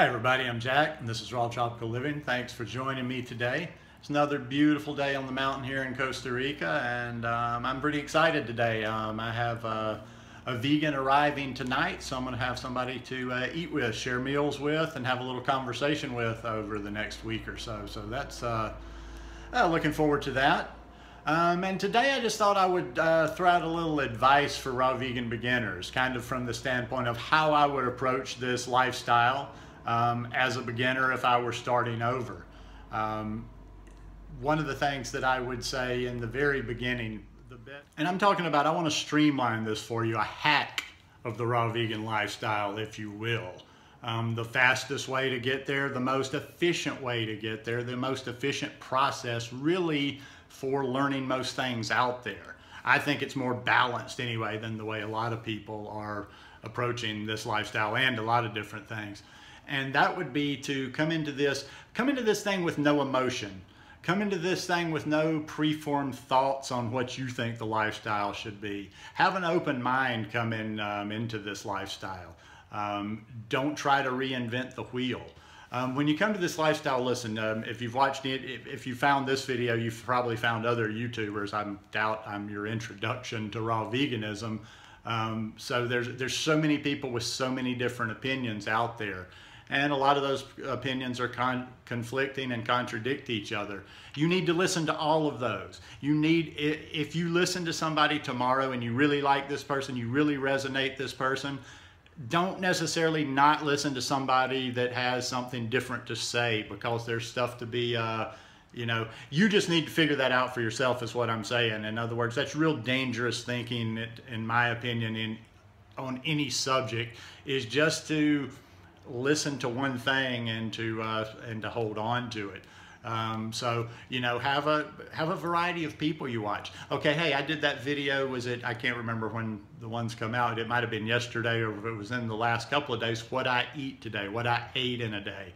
Hi everybody, I'm Jack and this is Raw Tropical Living. Thanks for joining me today. It's another beautiful day on the mountain here in Costa Rica, and I'm pretty excited today. I have a vegan arriving tonight, so I'm going to have somebody to eat with, share meals with, and have a little conversation with over the next week or so. So that's looking forward to that. And today I just thought I would throw out a little advice for raw vegan beginners, kind of from the standpoint of how I would approach this lifestyle as a beginner if I were starting over. One of the things that I would say in the very beginning, and I'm talking about, I want to streamline this for you, a hack of the raw vegan lifestyle, if you will. The fastest way to get there, the most efficient way to get there, the most efficient process really for learning most things out there. I think it's more balanced anyway than the way a lot of people are approaching this lifestyle and a lot of different things. And that would be to come into this thing with no emotion. Come into this thing with no preformed thoughts on what you think the lifestyle should be. Have an open mind come into this lifestyle. Don't try to reinvent the wheel. When you come to this lifestyle, listen, if you've watched it, if you found this video, you've probably found other YouTubers. I doubt I'm your introduction to raw veganism. So there's so many people with so many different opinions out there. And a lot of those opinions are conflicting and contradict each other. You need to listen to all of those. If you listen to somebody tomorrow and you really like this person, you really resonate this person, don't necessarily not listen to somebody that has something different to say, because there's stuff to be, you just need to figure that out for yourself is what I'm saying. In other words, that's real dangerous thinking, in my opinion, on any subject, is just to listen to one thing and to hold on to it. So have a variety of people you watch. Okay, hey, I did that video, I can't remember when the ones come out, it might have been yesterday or if it was in the last couple of days, what I eat today, what I ate in a day.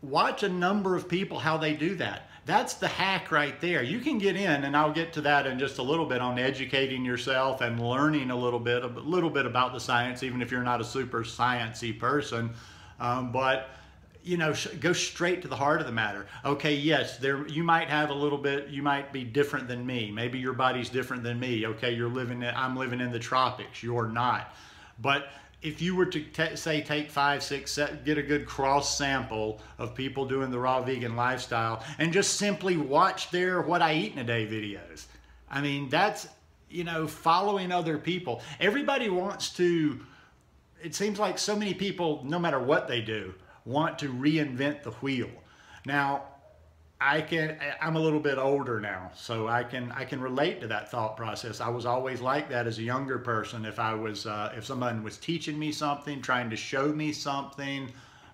Watch a number of people how they do that. That's the hack right there. You can get in, and I'll get to that in just a little bit, on educating yourself and learning a little bit about the science, even if you're not a super sciencey person. But go straight to the heart of the matter. Okay, yes, you might have a little bit, you might be different than me. Maybe your body's different than me. Okay, I'm living in the tropics, you're not. But if you were to say take 5, 6, 7, get a good cross sample of people doing the raw vegan lifestyle and just simply watch their what I eat in a day videos. I mean, that's, following other people. Everybody wants to, it seems like so many people, no matter what they do, want to reinvent the wheel. Now, I'm a little bit older now, so I can relate to that thought process. I was always like that as a younger person. If someone was teaching me something, trying to show me something,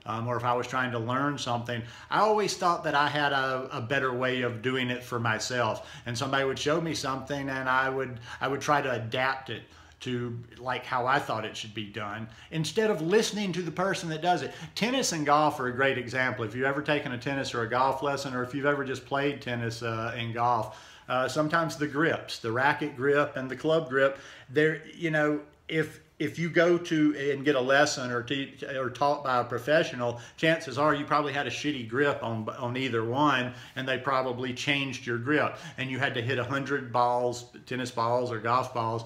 or if I was trying to learn something, I always thought that I had a better way of doing it for myself. And somebody would show me something, and I would try to adapt it to like how I thought it should be done, instead of listening to the person that does it. Tennis and golf are a great example. If you've ever taken a tennis or a golf lesson, or if you've ever just played tennis and golf, sometimes the grips, the racket grip and the club grip, if you go to and get a lesson or taught by a professional, chances are you probably had a shitty grip on either one, and they probably changed your grip, and you had to hit 100 balls, tennis balls or golf balls,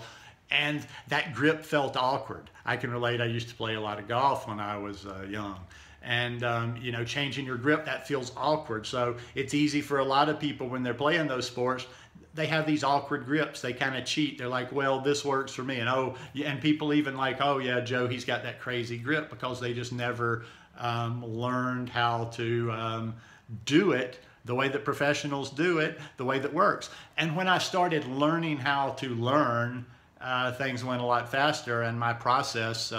and that grip felt awkward. I can relate. I used to play a lot of golf when I was young. And, changing your grip, that feels awkward. So it's easy for a lot of people when they're playing those sports, they have these awkward grips. They kind of cheat. They're like, well, this works for me. And people even like, oh yeah, Joe, he's got that crazy grip, because they just never learned how to do it the way that professionals do it, the way that works. And when I started learning how to learn, things went a lot faster, and my process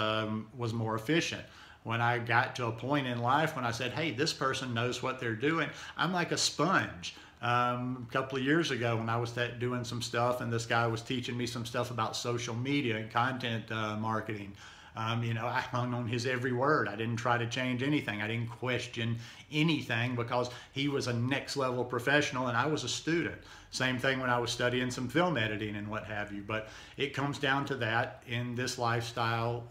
was more efficient. When I got to a point in life when I said, hey, this person knows what they're doing, I'm like a sponge. A couple of years ago when I was doing some stuff, and this guy was teaching me some stuff about social media and content marketing. I hung on his every word. I didn't try to change anything. I didn't question anything, because he was a next level professional and I was a student. Same thing when I was studying some film editing and what have you. But it comes down to that in this lifestyle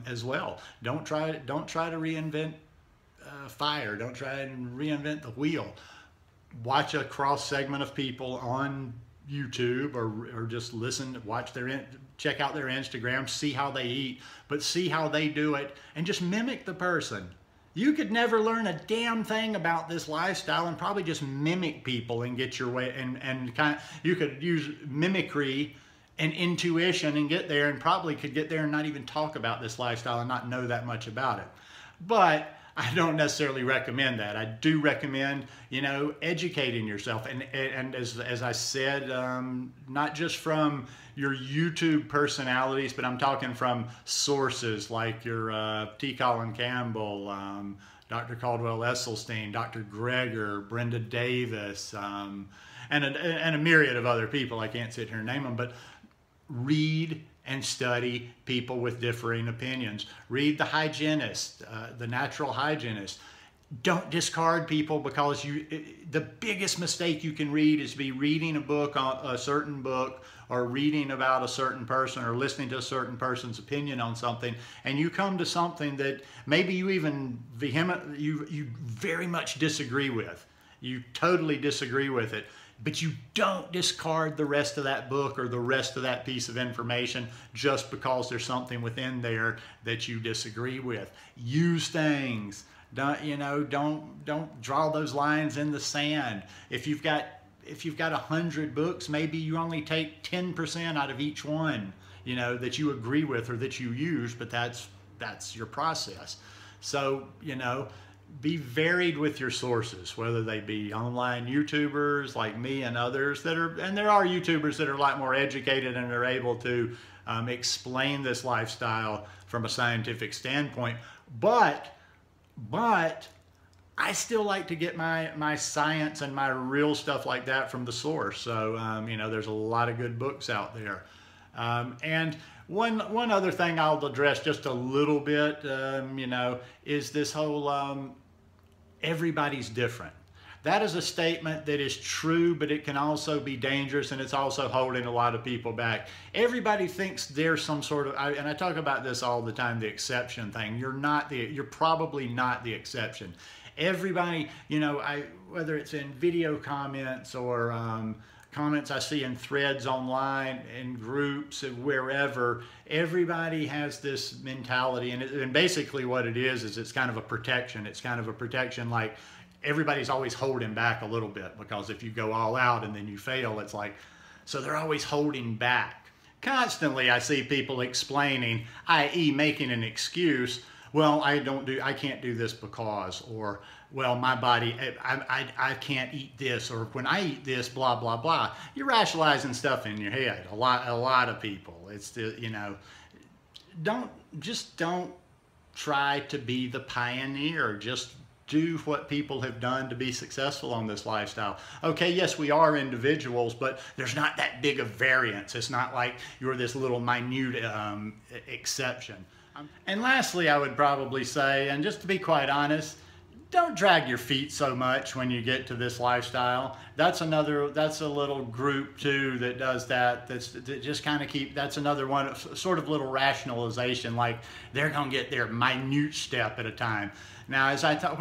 as well. Don't try to reinvent fire. Don't try and reinvent the wheel. Watch a cross segment of people on YouTube, or just listen, check out their Instagram, see how they eat, but see how they do it and just mimic the person. You could never learn a damn thing about this lifestyle and probably just mimic people and get your way, and kind of, you could use mimicry and intuition and get there, and probably could get there and not even talk about this lifestyle and not know that much about it. But I don't necessarily recommend that. I do recommend, you know, educating yourself. And as I said, not just from your YouTube personalities, but I'm talking from sources like your T. Colin Campbell, Dr. Caldwell Esselstyn, Dr. Greger, Brenda Davis, and a myriad of other people. I can't sit here and name them, but read and study people with differing opinions. Read the hygienist, the natural hygienist. Don't discard people, because the biggest mistake you can read is be reading a book, a certain book, or reading about a certain person, or listening to a certain person's opinion on something, and you come to something that maybe you even you very much disagree with. You totally disagree with it. But you don't discard the rest of that book or the rest of that piece of information just because there's something within there that you disagree with. Use things. Don't draw those lines in the sand. If you've got 100 books, maybe you only take 10% out of each one, you know, that you agree with or that you use, but that's your process. So, you know, be varied with your sources, whether they be online YouTubers like me and others and there are YouTubers that are a lot more educated and are able to explain this lifestyle from a scientific standpoint. But I still like to get my science and my real stuff like that from the source. So, you know, there's a lot of good books out there. And one other thing I'll address just a little bit, you know, is this whole everybody's different. That is a statement that is true, but it can also be dangerous, and it's also holding a lot of people back. Everybody thinks there's some sort of, and I talk about this all the time, the exception thing. You're probably not the exception. Everybody, you know, whether it's in video comments or comments I see in threads online, in groups, and wherever, everybody has this mentality, and basically what it is it's kind of a protection. It's kind of a protection, like everybody's always holding back a little bit, because if you go all out and then you fail, it's like, so they're always holding back. Constantly I see people explaining, i.e. making an excuse, well, I can't do this because, or, well, my body, I can't eat this, or when I eat this, blah, blah, blah. You're rationalizing stuff in your head. A lot of people. It's the, you know, don't try to be the pioneer. Just do what people have done to be successful on this lifestyle. Okay, yes, we are individuals, but there's not that big of variance. It's not like you're this little minute exception. And lastly, I would probably say, and just to be quite honest, don't drag your feet so much when you get to this lifestyle. That's a little group too that does that. That just kind of that's another one, sort of little rationalization, like they're gonna get their minute step at a time. Now, as I talk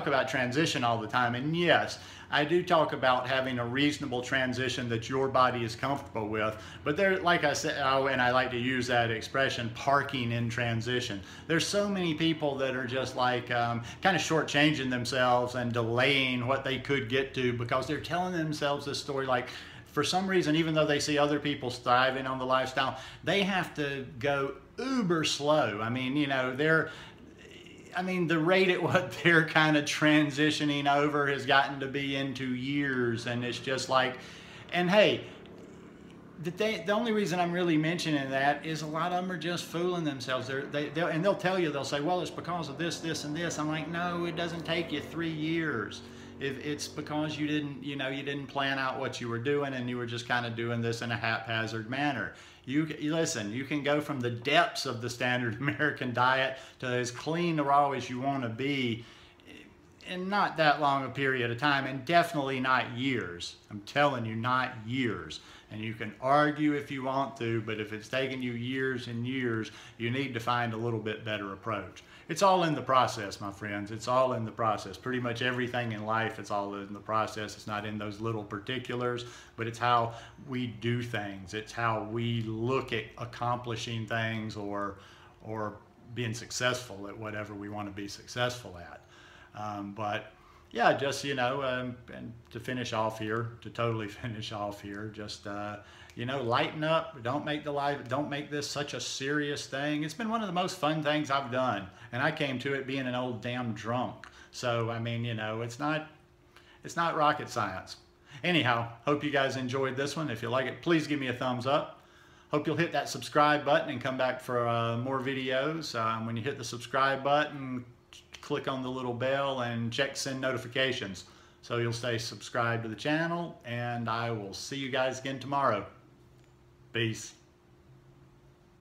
about transition all the time, and yes, I do talk about having a reasonable transition that your body is comfortable with, but there, like I said, and I like to use that expression, parking in transition. There's so many people that are just like kind of shortchanging themselves and delaying what they could get to, because they're telling themselves this story like, for some reason, even though they see other people thriving on the lifestyle, they have to go uber slow. I mean, you know, the rate at what they're kind of transitioning over has gotten to be into years, and it's just like, and hey, the only reason I'm really mentioning that is a lot of them are just fooling themselves. They'll tell you, they'll say, well, it's because of this, this, and this. I'm like, no, it doesn't take you 3 years. It's because you didn't plan out what you were doing, and you were just kind of doing this in a haphazard manner. Listen, you can go from the depths of the standard American diet to as clean or raw as you want to be in not that long a period of time, and definitely not years. I'm telling you, not years. And you can argue if you want to, but if it's taking you years and years, you need to find a little bit better approach. It's all in the process, my friends. It's all in the process. Pretty much everything in life, it's all in the process. It's not in those little particulars, but it's how we do things. It's how we look at accomplishing things or being successful at whatever we want to be successful at. But yeah, just, you know, and to finish off here, to totally finish off here, just, you know, lighten up. Don't make this such a serious thing. It's been one of the most fun things I've done. And I came to it being an old damn drunk. So, I mean, you know, it's not rocket science. Anyhow, hope you guys enjoyed this one. If you like it, please give me a thumbs up. Hope you'll hit that subscribe button and come back for more videos. When you hit the subscribe button, click on the little bell and check send notifications so you'll stay subscribed to the channel, and I will see you guys again tomorrow. Peace.